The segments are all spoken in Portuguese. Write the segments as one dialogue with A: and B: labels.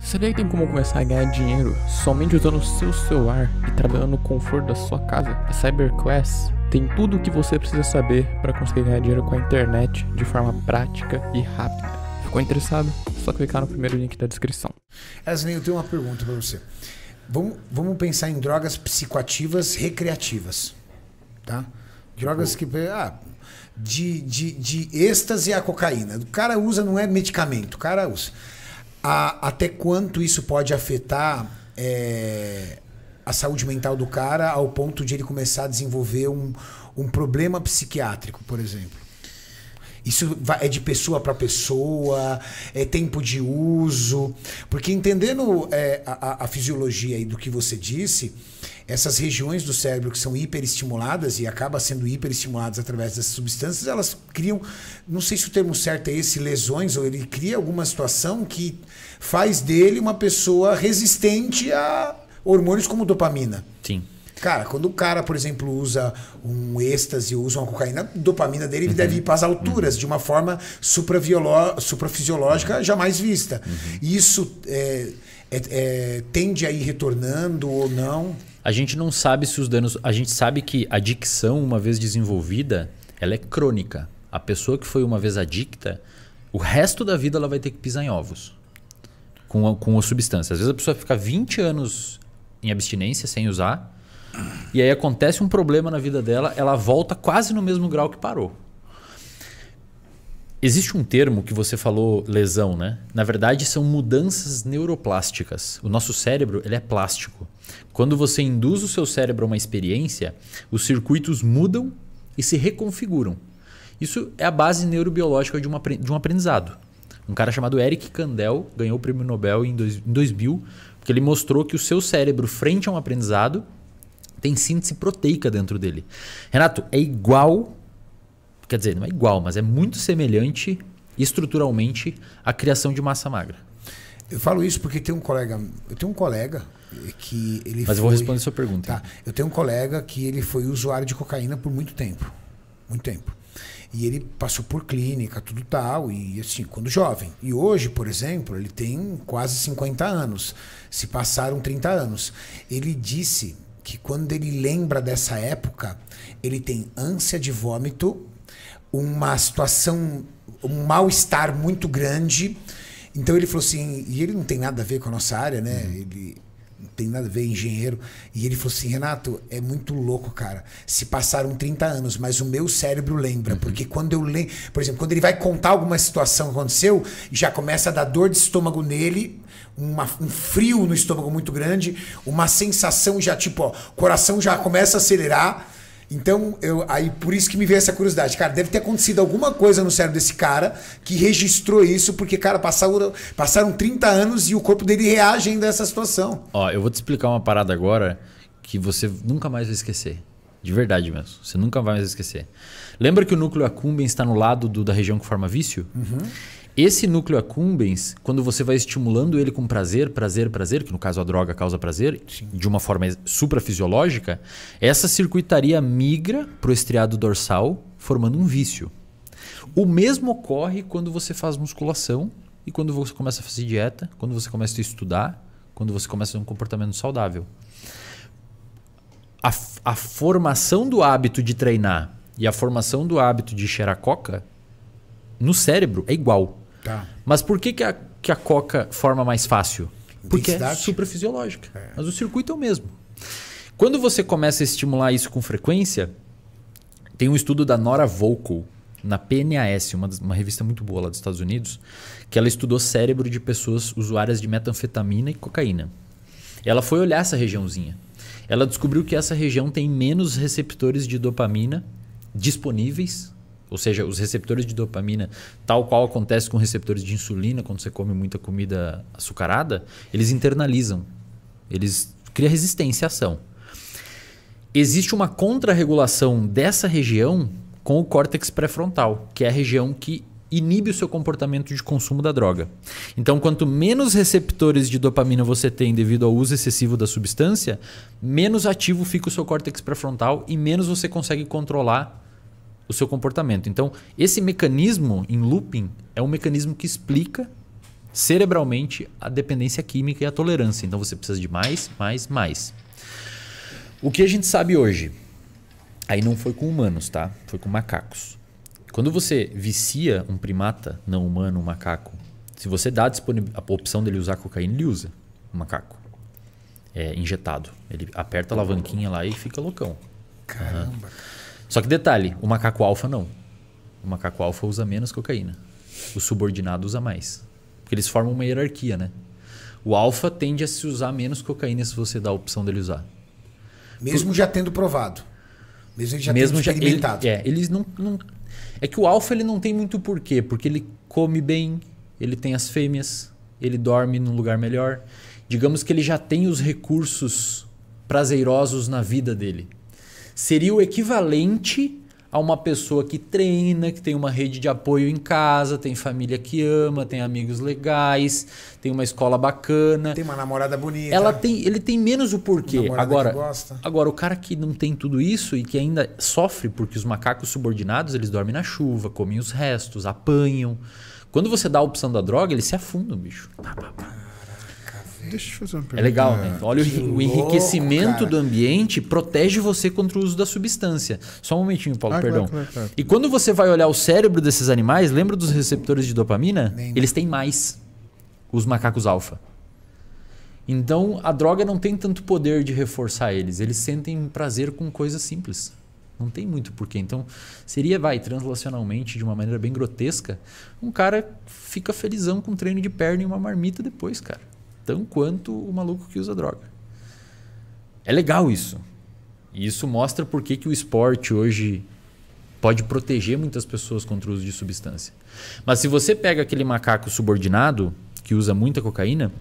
A: Sabia que tem como começar a ganhar dinheiro somente usando o seu celular e trabalhando no conforto da sua casa? A CyberQuest tem tudo o que você precisa saber para conseguir ganhar dinheiro com a internet de forma prática e rápida. Ficou interessado? É só clicar no primeiro link da descrição.
B: Wesley, eu tenho uma pergunta para você. Vamos pensar em drogas psicoativas recreativas, tá? Drogas que... de êxtase a cocaína. O cara usa, não é medicamento, o cara usa. Até quanto isso pode afetar a saúde mental do cara ao ponto de ele começar a desenvolver um problema psiquiátrico, por exemplo? Isso é de pessoa para pessoa, é tempo de uso. Porque entendendo a fisiologia aí do que você disse, essas regiões do cérebro que são hiperestimuladas e acabam sendo hiperestimuladas através dessas substâncias, elas criam, não sei se o termo certo é esse, lesões, ou ele cria alguma situação que faz dele uma pessoa resistente a hormônios como dopamina.
C: Sim.
B: Cara, quando o cara, por exemplo, usa um êxtase, usa uma cocaína, a dopamina dele deve ir para as alturas de uma forma suprafisiológica jamais vista. E isso tende a ir retornando ou não?
C: A gente não sabe se os danos... A gente sabe que a adicção, uma vez desenvolvida, ela é crônica. A pessoa que foi uma vez adicta, o resto da vida ela vai ter que pisar em ovos com a substância. Às vezes a pessoa fica 20 anos em abstinência, sem usar, e aí acontece um problema na vida dela, ela volta quase no mesmo grau que parou. Existe um termo que você falou, lesão, né? Na verdade, são mudanças neuroplásticas. O nosso cérebro ele é plástico. Quando você induz o seu cérebro a uma experiência, os circuitos mudam e se reconfiguram. Isso é a base neurobiológica de um aprendizado. Um cara chamado Eric Kandel ganhou o prêmio Nobel em 2000, porque ele mostrou que o seu cérebro, frente a um aprendizado, tem síntese proteica dentro dele. Renato, é igual, quer dizer, não é igual, mas é muito semelhante estruturalmente à criação de massa magra.
B: Eu falo isso porque eu tenho um colega que ele
C: Mas eu vou responder a sua pergunta.
B: Tá. Eu tenho um colega que ele foi usuário de cocaína por muito tempo. Muito tempo. E ele passou por clínica, tudo tal, e assim, quando jovem. E hoje, por exemplo, ele tem quase 50 anos. Se passaram 30 anos. Ele disse que quando ele lembra dessa época, ele tem ânsia de vômito, uma situação, um mal-estar muito grande. Então ele falou assim, e ele não tem nada a ver com a nossa área, né? Ele não tem nada a ver, engenheiro. E ele falou assim, Renato, é muito louco, cara. Se passaram 30 anos, mas o meu cérebro lembra. Porque quando eu lembro, por exemplo, quando ele vai contar alguma situação que aconteceu, já começa a dar dor de estômago nele, um frio no estômago muito grande, uma sensação já tipo, ó, o coração já começa a acelerar. Então, aí por isso que me veio essa curiosidade. Cara, deve ter acontecido alguma coisa no cérebro desse cara que registrou isso, porque, cara, passaram 30 anos e o corpo dele reage ainda a essa situação.
C: Ó, eu vou te explicar uma parada agora que você nunca mais vai esquecer. De verdade mesmo. Você nunca vai mais esquecer. Lembra que o núcleo accumbens está no lado da região que forma vício? Esse núcleo accumbens, quando você vai estimulando ele com prazer, que no caso a droga causa prazer, de uma forma suprafisiológica, essa circuitaria migra para o estriado dorsal, formando um vício. O mesmo ocorre quando você faz musculação e quando você começa a fazer dieta, quando você começa a estudar, quando você começa a ter um comportamento saudável. A formação do hábito de treinar e a formação do hábito de cheirar coca no cérebro é igual.
B: Tá.
C: Mas por que a coca forma mais fácil? Porque é suprafisiológica. Mas o circuito é o mesmo. Quando você começa a estimular isso com frequência, tem um estudo da Nora Volkow, na PNAS, uma revista muito boa lá dos Estados Unidos, que ela estudou cérebro de pessoas usuárias de metanfetamina e cocaína. Ela foi olhar essa regiãozinha. Ela descobriu que essa região tem menos receptores de dopamina disponíveis. Ou seja, os receptores de dopamina, tal qual acontece com receptores de insulina, quando você come muita comida açucarada, eles internalizam. Eles criam resistência à ação. Existe uma contrarregulação dessa região com o córtex pré-frontal, que é a região que inibe o seu comportamento de consumo da droga. Então, quanto menos receptores de dopamina você tem devido ao uso excessivo da substância, menos ativo fica o seu córtex pré-frontal e menos você consegue controlar o seu comportamento. Então, esse mecanismo em looping é um mecanismo que explica Cerebralmente, a dependência química e a tolerância. Então você precisa de mais, mais, mais. O que a gente sabe hoje? Aí não foi com humanos, tá? Foi com macacos. Quando você vicia um primata não humano, um macaco, se você dá a opção dele usar cocaína, ele usa o macaco. É injetado. Ele aperta a alavanquinha lá e fica loucão.
B: Caramba.
C: Só que detalhe, o macaco alfa não. O macaco alfa usa menos cocaína. O subordinado usa mais. Porque eles formam uma hierarquia, né? O alfa tende a se usar menos cocaína se você dá a opção dele usar.
B: Mesmo já tendo provado. Mesmo ele já tendo experimentado.
C: Eles não... É que o alfa ele não tem muito porquê. Porque ele come bem, ele tem as fêmeas, ele dorme num lugar melhor. Digamos que ele já tem os recursos prazerosos na vida dele. Seria o equivalente a uma pessoa que treina, que tem uma rede de apoio em casa, tem família que ama, tem amigos legais, tem uma escola bacana.
B: Tem uma namorada bonita.
C: Ele tem menos o porquê.
B: Agora,
C: o cara que não tem tudo isso e que ainda sofre porque os macacos subordinados eles dormem na chuva, comem os restos, apanham. Quando você dá a opção da droga, eles se afundam, bicho.
D: Deixa eu fazer uma pergunta.
C: É legal, né? Então, olha, o enriquecimento do ambiente protege você contra o uso da substância. Só um momentinho, Paulo, perdão.
D: Claro.
C: E quando você vai olhar o cérebro desses animais, lembra dos receptores de dopamina? Eles têm mais, os macacos alfa. Então, a droga não tem tanto poder de reforçar eles. Eles sentem prazer com coisas simples. Não tem muito porquê. Então, seria, translacionalmente, de uma maneira bem grotesca, um cara fica felizão com um treino de perna e uma marmita depois, cara. Tão quanto o maluco que usa droga. É legal isso. E isso mostra por que o esporte hoje pode proteger muitas pessoas contra o uso de substância. Mas se você pega aquele macaco subordinado, que usa muita cocaína,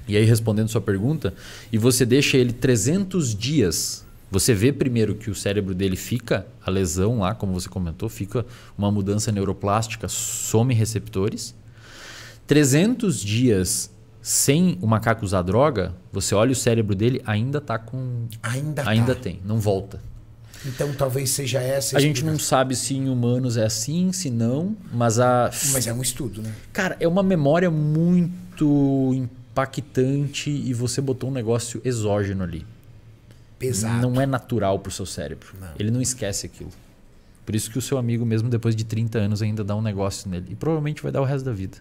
C: e aí respondendo sua pergunta, e você deixa ele 300 dias, você vê primeiro que o cérebro dele fica, a lesão lá, como você comentou, fica uma mudança neuroplástica, some receptores. 300 dias sem o macaco usar droga, você olha o cérebro dele, ainda tá com... Ainda tem, não volta.
B: Então talvez seja essa...
C: A gente não sabe se em humanos é assim, se não, mas
B: Mas é um estudo, né?
C: Cara, é uma memória muito impactante e você botou um negócio exógeno ali.
B: Pesado.
C: Não é natural pro seu cérebro.
B: Não.
C: Ele não esquece aquilo. Por isso que o seu amigo, mesmo depois de 30 anos, ainda dá um negócio nele. E provavelmente vai dar o resto da vida.